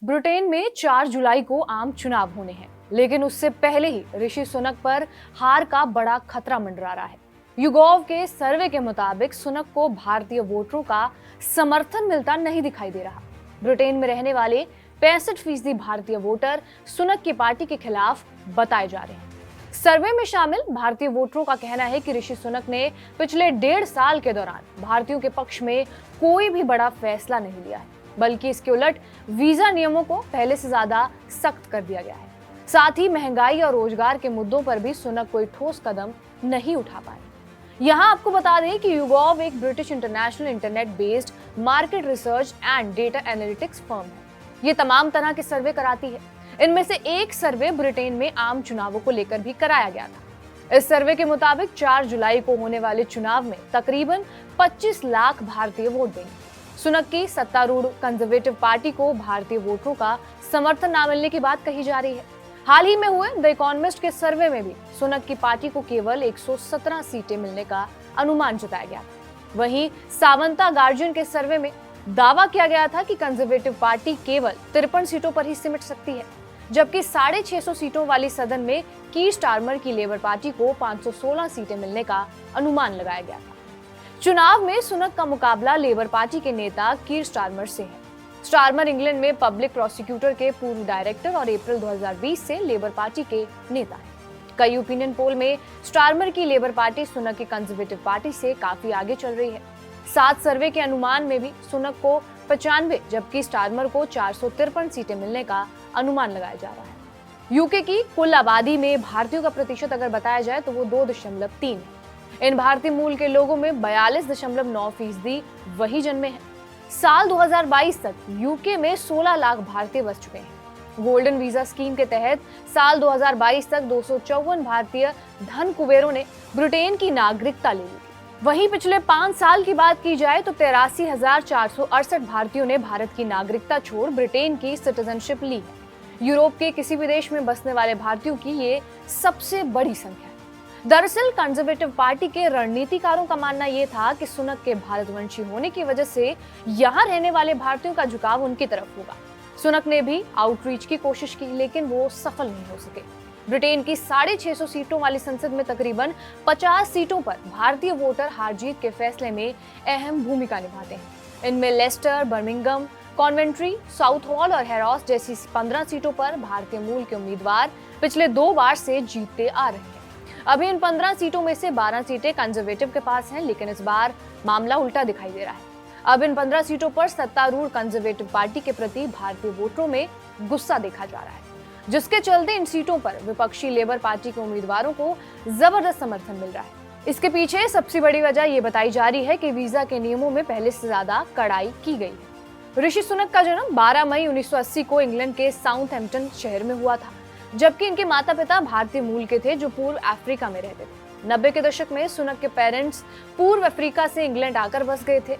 Britain में 4 जुलाई को आम चुनाव होने हैं, लेकिन उससे पहले ही ऋषि सुनक पर हार का बड़ा खतरा मंडरा रहा है। युगोव के सर्वे के मुताबिक सुनक को भारतीय वोटरों का समर्थन मिलता नहीं दिखाई दे रहा। ब्रिटेन में रहने वाले 65% भारतीय वोटर सुनक की पार्टी के खिलाफ बताए जा रहे हैं। सर्वे में शामिल भारतीय वोटरों का कहना है कि ऋषि सुनक ने पिछले 1.5 साल के दौरान भारतीयों के पक्ष में कोई भी बड़ा फैसला नहीं लिया है, बल्कि इसके उलट वीजा नियमों को पहले से ज्यादा सख्त कर दिया गया है। साथ ही महंगाई और रोजगार के मुद्दों पर भी सुनक कोई ठोस कदम नहीं उठा पाए। यहाँ आपको बता दें कि युगोव एक British international internet based market research and data analytics firm है। ये तमाम तरह के सर्वे कराती है। इनमें से एक सर्वे ब्रिटेन में आम चुनावों को लेकर भी कराया गया था। इस सर्वे के मुताबिक 4 जुलाई को होने वाले चुनाव में तकरीबन 25 लाख भारतीय वोट देंगे। सुनक की सत्तारूढ़ कंजर्वेटिव पार्टी को भारतीय वोटरों का समर्थन न मिलने की बात कही जा रही है। हाल ही में हुए द इकोनॉमिस्ट के सर्वे में भी सुनक की पार्टी को केवल 117 सीटें मिलने का अनुमान जताया गया था। वहीं सावंता गार्जियन के सर्वे में दावा किया गया था कि कंजर्वेटिव पार्टी केवल 53 सीटों पर ही सिमट सकती है, जबकि 650 सीटों वाली सदन में कीर स्टारमर की लेबर पार्टी को 516 सीटें मिलने का अनुमान लगाया गया था। चुनाव में सुनक का मुकाबला लेबर पार्टी के नेता कीर स्टारमर से है। स्टारमर इंग्लैंड में पब्लिक प्रोसिक्यूटर के पूर्व डायरेक्टर और अप्रैल 2020 से लेबर पार्टी के नेता हैं। कई ओपिनियन पोल में स्टारमर की लेबर पार्टी सुनक की कंजर्वेटिव पार्टी से काफी आगे चल रही है। 7 सर्वे के अनुमान में भी सुनक को 95 जबकि स्टारमर को 453 सीटें मिलने का अनुमान लगाया जा रहा है। यूके की कुल आबादी में भारतीयों का प्रतिशत अगर बताया जाए तो वो 2.3 है। इन भारतीय मूल के लोगों में 42.9% वही जन्मे हैं। साल 2022 तक यूके में 16 लाख भारतीय बस चुके हैं। गोल्डन वीजा स्कीम के तहत साल 2022 तक 254 भारतीय धन कुबेरों ने ब्रिटेन की नागरिकता ले ली थी। वहीं पिछले 5 साल की बात की जाए तो 83,468 भारतीयों ने भारत की नागरिकता छोड़ ब्रिटेन की सिटीजनशिप ली है। यूरोप के किसी भी देश में बसने वाले भारतीयों की ये सबसे बड़ी संख्या है। दरअसल कंजर्वेटिव पार्टी के रणनीतिकारों का मानना यह था कि सुनक के भारतवंशी होने की वजह से यहाँ रहने वाले भारतीयों का झुकाव उनकी तरफ होगा। सुनक ने भी आउटरीच की कोशिश की, लेकिन वो सफल नहीं हो सके। ब्रिटेन की 650 सीटों वाली संसद में तकरीबन 50 सीटों पर भारतीय वोटर हार जीत के फैसले में अहम भूमिका निभाते हैं। इनमें लेस्टर, बर्मिंघम, कॉन्वेंट्री, साउथ हॉल और हैरोस जैसी 15 सीटों पर भारतीय मूल के उम्मीदवार पिछले 2 बार से जीतते आ रहे हैं। अभी इन 15 सीटों में से 12 सीटें कंजर्वेटिव के पास हैं, लेकिन इस बार मामला उल्टा दिखाई दे रहा है। अब इन 15 सीटों पर सत्तारूढ़ कंजर्वेटिव पार्टी के प्रति भारतीय वोटरों में गुस्सा देखा जा रहा है, जिसके चलते इन सीटों पर विपक्षी लेबर पार्टी के उम्मीदवारों को जबरदस्त समर्थन मिल रहा है। इसके पीछे सबसे बड़ी वजह ये बताई जा रही है कि वीजा के नियमों में पहले से ज्यादा कड़ाई की गई है। ऋषि सुनक का जन्म 12 मई 1980 को इंग्लैंड के साउथहैम्पटन शहर में हुआ था, जबकि इनके माता पिता भारतीय मूल के थे जो पूर्व अफ्रीका में रहते थे। 90 के दशक में सुनक के पेरेंट्स पूर्व अफ्रीका से इंग्लैंड आकर बस गए थे।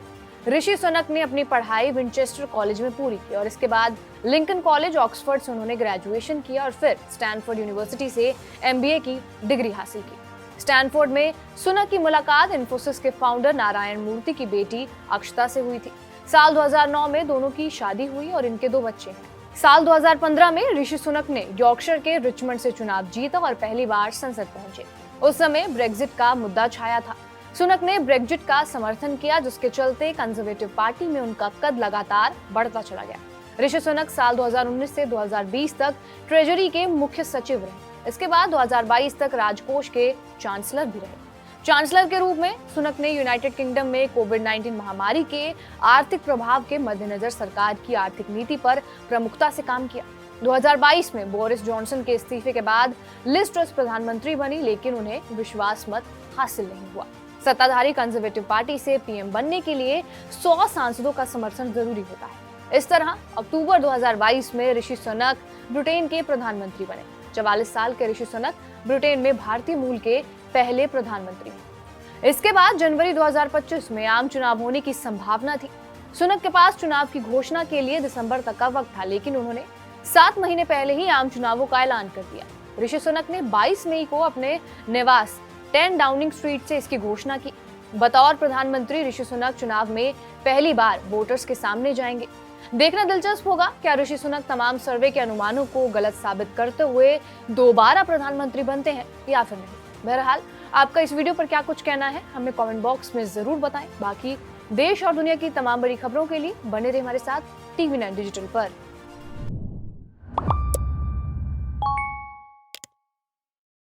ऋषि सुनक ने अपनी पढ़ाई विंचेस्टर कॉलेज में पूरी की और इसके बाद लिंकन कॉलेज ऑक्सफोर्ड से उन्होंने ग्रेजुएशन किया और फिर स्टैनफोर्ड यूनिवर्सिटी से MBA की डिग्री हासिल की। स्टैनफोर्ड में सुनक की मुलाकात इन्फोसिस के फाउंडर नारायण मूर्ति की बेटी अक्षता से हुई थी। साल 2009 में दोनों की शादी हुई और इनके 2 बच्चे हैं। साल 2015 में ऋषि सुनक ने यॉर्कशायर के रिचमंड से चुनाव जीता और पहली बार संसद पहुंचे। उस समय ब्रेक्जिट का मुद्दा छाया था। सुनक ने ब्रेक्जिट का समर्थन किया, जिसके चलते कंजर्वेटिव पार्टी में उनका कद लगातार बढ़ता चला गया। ऋषि सुनक साल 2019 से 2020 तक ट्रेजरी के मुख्य सचिव रहे। इसके बाद 2022 तक राजकोष के चांसलर भी रहे। चांसलर के रूप में सुनक ने यूनाइटेड किंगडम में कोविड-19 महामारी के आर्थिक प्रभाव के मद्देनजर सरकार की आर्थिक नीति पर प्रमुखता से काम किया। 2022 में बोरिस जॉनसन के इस्तीफे के बाद लिज ट्रस प्रधानमंत्री बनी, लेकिन उन्हें विश्वास मत हासिल नहीं हुआ। सत्ताधारी कंजर्वेटिव पार्टी से PM बनने के लिए 100 सांसदों का समर्थन जरूरी होता है। इस तरह अक्टूबर 2022 में ऋषि सुनक ब्रिटेन के प्रधानमंत्री बने। 44 साल के ऋषि सुनक ब्रिटेन में भारतीय मूल के पहले प्रधानमंत्री हैं। इसके बाद जनवरी 2025 में आम चुनाव होने की संभावना थी। सुनक के पास चुनाव की घोषणा के लिए दिसंबर तक का वक्त था, लेकिन उन्होंने 7 महीने पहले ही आम चुनावों का ऐलान कर दिया। ऋषि सुनक ने 22 मई को अपने निवास 10 डाउनिंग स्ट्रीट से इसकी घोषणा की। बतौर प्रधानमंत्री ऋषि सुनक चुनाव में पहली बार वोटर्स के सामने जाएंगे। देखना दिलचस्प होगा क्या ऋषि सुनक तमाम सर्वे के अनुमानों को गलत साबित करते हुए दोबारा प्रधानमंत्री बनते हैं या फिर नहीं। बहरहाल आपका इस वीडियो पर क्या कुछ कहना है हमें कमेंट बॉक्स में जरूर बताएं। बाकी देश और दुनिया की तमाम बड़ी खबरों के लिए बने रहे हमारे साथ TV9 डिजिटल पर।